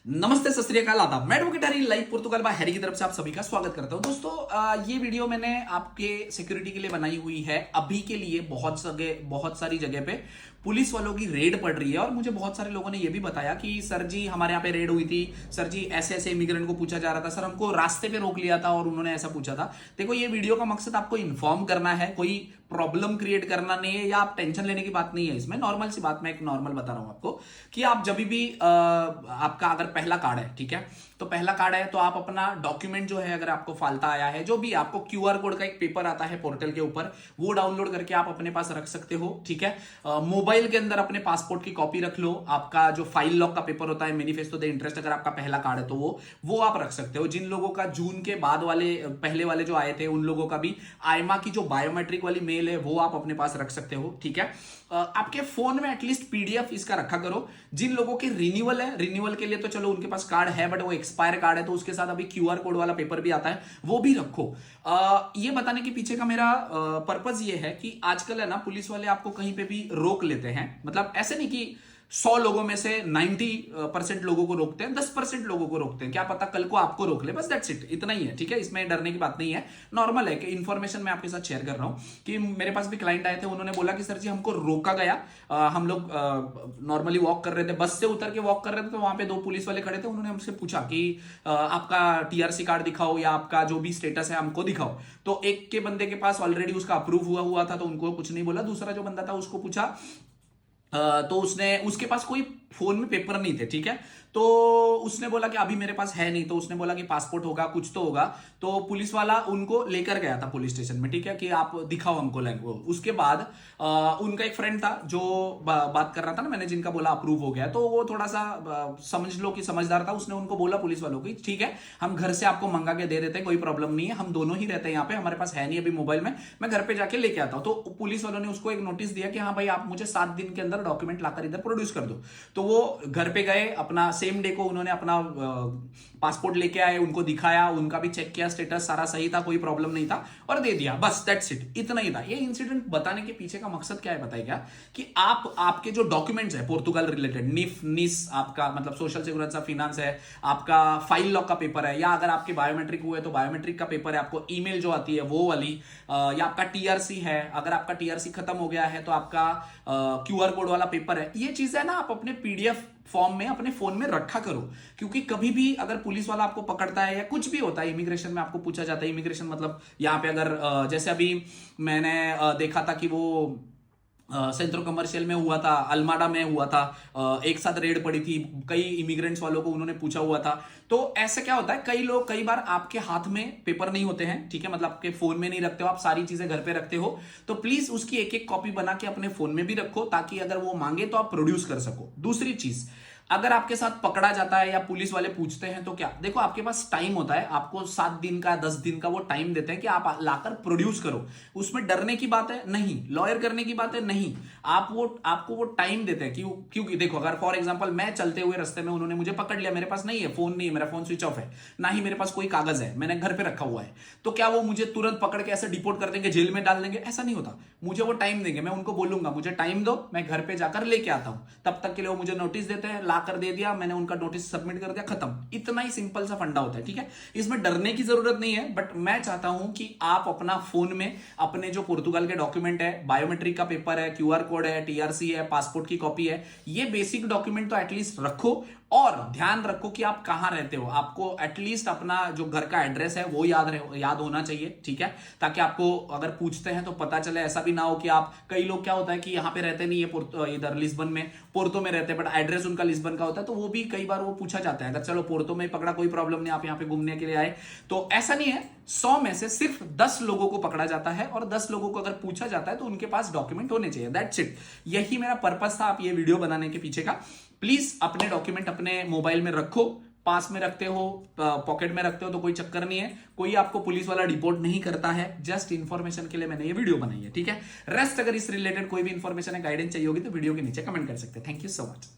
नमस्ते, सत श्री अकाल, आदाब। मैं एडवोकेट हैरी लाइव पुर्तगाल बाय हैरी की तरफ से आप सभी का स्वागत करता हूं। दोस्तों, ये वीडियो मैंने आपके सिक्योरिटी के लिए बनाई हुई है। अभी के लिए बहुत सारी जगह पे पुलिस वालों की रेड पड़ रही है और मुझे बहुत सारे लोगों ने ये भी बताया कि सर जी हमारे यहाँ पे रेड हुई थी, सर जी ऐसे ऐसे इमिग्रेंट को पूछा जा रहा था, सर हमको रास्ते पे रोक लिया था और उन्होंने ऐसा पूछा था। देखो, ये वीडियो का मकसद आपको इन्फॉर्म करना है, कोई प्रॉब्लम क्रिएट करना नहीं है या आप टेंशन लेने की बात नहीं है। इसमें नॉर्मल सी बात, मैं एक नॉर्मल बता रहा हूं आपको कि आप जब भी आपका अगर पहला कार्ड है, ठीक है, तो पहला कार्ड है तो आप अपना डॉक्यूमेंट जो है, अगर आपको फालता आया है, जो भी आपको क्यूआर कोड का एक पेपर आता है पोर्टल के ऊपर, वो डाउनलोड करके आप अपने पास रख सकते हो। ठीक है, मोबाइल के अंदर अपने पासपोर्ट की कॉपी रख लो। आपका जो फाइल लॉक का पेपर होता है, मैनिफेस्टो द इंटरेस्ट, अगर आपका पहला कार्ड है तो वो आप रख सकते हो। जिन लोगों का जून के बाद वाले पहले वाले जो आए थे, उन लोगों का भी आईमा की जो बायोमेट्रिक वाली मेल है वो आप अपने पास रख सकते हो। ठीक है, आपके फोन में एटलीस्ट पीडीएफ इसका रखा करो। जिन लोगों के रिन्यूअल है, रिन्यूअल के लिए तो चलो उनके पास कार्ड है, बट वो एक्सपायर कार्ड है तो उसके साथ अभी क्यूआर कोड वाला पेपर भी आता है, वो भी रखो। ये बताने के पीछे का मेरा पर्पज ये है कि आजकल है ना, पुलिस वाले आपको कहीं पे भी रोक लेते हैं। मतलब ऐसे नहीं कि 100 लोगों में से 90% लोगों को रोकते हैं, 10% लोगों को रोकते हैं, क्या पता कल को आपको रोक ले, बस दैट्स इट, इतना ही है। ठीक है, इसमें डरने की बात नहीं है, नॉर्मल है कि इन्फॉर्मेशन मैं आपके साथ शेयर कर रहा हूं कि मेरे पास भी क्लाइंट आए थे, उन्होंने बोला कि सर जी हमको रोका गया। हम लोग नॉर्मली वॉक कर रहे थे, बस से उतर के वॉक कर रहे थे, तो वहां पे 2 पुलिस वाले खड़े थे। उन्होंने हमसे पूछा कि आपका टीआरसी कार्ड दिखाओ या आपका जो भी स्टेटस है हमको दिखाओ। तो एक के बंदे के पास ऑलरेडी उसका अप्रूव हुआ था, तो उनको कुछ नहीं बोला। दूसरा जो बंदा था उसको पूछा, तो उसके पास कोई फोन में पेपर नहीं थे। ठीक है, तो उसने बोला कि अभी मेरे पास है नहीं, तो उसने बोला कि पासपोर्ट होगा, कुछ तो होगा। तो पुलिस वाला उनको लेकर गया था पुलिस स्टेशन में, ठीक है, कि आप दिखाओ हमको लैंग्वेज। उसके बाद उनका एक फ्रेंड था जो बात कर रहा था ना, मैंने जिनका बोला अप्रूव हो गया, तो वो थोड़ा सा समझ लो कि समझदार था। उसने उनको बोला पुलिस वालों की, ठीक है हम घर से आपको मंगा के दे देते हैं, कोई प्रॉब्लम नहीं है, हम दोनों ही रहते हैं यहाँ पे, हमारे पास है नहीं अभी मोबाइल में, मैं घर पे जाके लेके आता हूँ। तो पुलिस वालों ने उसको एक नोटिस दिया कि हाँ भाई, आप मुझे 7 दिन के अंदर डॉक्यूमेंट लाकर इधर प्रोड्यूस कर दो। तो वो घर पे गए, अपना सेम डे को उन्होंने अपना पासपोर्ट लेके आए, उनको दिखाया, उनका भी चेक किया, स्टेटस सारा सही था, कोई प्रॉब्लम नहीं था, और दे दिया, बस दैट्स इट, इतना ही था। ये इंसिडेंट बताने के पीछे का मकसद क्या है बताइएगा, कि आपके जो डॉक्यूमेंट्स है पोर्तुगाल रिलेटेड, निस आपका मतलब सोशल सिक्योरिटी फिनांस है, आपका फाइल लॉक का पेपर है, या अगर आपके बायोमेट्रिक हुए तो बायोमेट्रिक का पेपर है, आपको ईमेल जो आती है वो वाली, या आपका टीआरसी है, अगर आपका टीआरसी खत्म हो गया है तो आपका क्यूआर कोड वाला पेपर है, ये चीजें ना आप अपने पीडीएफ फॉर्म में अपने फोन में रखा करो। क्योंकि कभी भी अगर पुलिस वाला आपको पकड़ता है या कुछ भी होता है, इमिग्रेशन में आपको पूछा जाता है, इमिग्रेशन मतलब यहाँ पे अगर जैसे अभी मैंने देखा था कि वो सेंट्रो कमर्शियल में हुआ था, अल्माडा में हुआ था, एक साथ रेड पड़ी थी, कई इमिग्रेंट्स वालों को उन्होंने पूछा हुआ था। तो ऐसे क्या होता है, कई बार आपके हाथ में पेपर नहीं होते हैं, ठीक है, मतलब आपके फोन में नहीं रखते हो, आप सारी चीजें घर पे रखते हो, तो प्लीज उसकी एक एक कॉपी बना के अपने फोन में भी रखो, ताकि अगर वो मांगे तो आप प्रोड्यूस कर सको। दूसरी चीज, अगर आपके साथ पकड़ा जाता है या पुलिस वाले पूछते हैं तो क्या, देखो आपके पास टाइम होता है, आपको 7 दिन का 10 दिन का वो टाइम देते हैं कि आप लाकर प्रोड्यूस करो। उसमें डरने की बात है नहीं, लॉयर करने की बात है नहीं, आपको वो टाइम देते हैं। क्योंकि देखो, अगर फॉर एग्जांपल मैं चलते हुए रास्ते में उन्होंने मुझे पकड़ लिया, मेरे पास नहीं है फोन, नहीं है, मेरा फोन स्विच ऑफ है, ना ही मेरे पास कोई कागज है, मैंने घर पे रखा हुआ है, तो क्या वो मुझे तुरंत पकड़ के ऐसे डिपोर्ट कर देंगे, जेल में डाल देंगे? ऐसा नहीं होता। मुझे वो टाइम देंगे, मैं उनको बोलूंगा मुझे टाइम दो, मैं घर पे जाकर लेके आता हूं, तब तक के लिए वो मुझे नोटिस देते हैं, लाकर दे दिया, मैंने उनका नोटिस सबमिट कर दिया, खत्म। इतना ही सिंपल सा फंडा होता है। ठीक है, इसमें डरने की जरूरत नहीं है, बट मैं चाहता हूं कि आप अपना फोन में अपने जो पुर्तगाल के डॉक्यूमेंट है, बायोमेट्रिक का पेपर है, क्यूआर कोड है, टीआरसी है, पासपोर्ट की कॉपी है, ये बेसिक डॉक्यूमेंट तो एटलीस्ट रखो। और ध्यान रखो कि आप कहां रहते हो, आपको एटलीस्ट अपना जो घर का एड्रेस है वो याद होना चाहिए। ठीक है, ताकि आपको अगर पूछते हैं तो पता चले। ऐसा भी ना हो कि आप, कई लोग क्या होता है कि यहां पे रहते नहीं है, इधर लिस्बन में, पोर्तो में रहते हैं, बट एड्रेस उनका लिस्बन का होता है, तो वो भी कई बार वो पूछा जाता है। अगर चलो पोर्तो में पकड़ा, कोई प्रॉब्लम नहीं, आप यहाँ पे घूमने के लिए आए, तो ऐसा नहीं है। 100 में से सिर्फ 10 लोगों को पकड़ा जाता है, और 10 लोगों को अगर पूछा जाता है तो उनके पास डॉक्यूमेंट होने चाहिए, दैट्स इट। यही मेरा पर्पस था आप ये वीडियो बनाने के पीछे का। प्लीज अपने डॉक्यूमेंट अपने मोबाइल में रखो, पास में रखते हो, पॉकेट में रखते हो तो कोई चक्कर नहीं है, कोई आपको पुलिस वाला डिपोर्ट नहीं करता है। जस्ट इंफॉर्मेशन के लिए मैंने ये वीडियो बनाई है। ठीक है, रेस्ट अगर इस रिलेटेड कोई भी इंफॉर्मेशन है, गाइडेंस चाहिए होगी तो वीडियो के नीचे कमेंट कर सकते हैं। Thank you so much.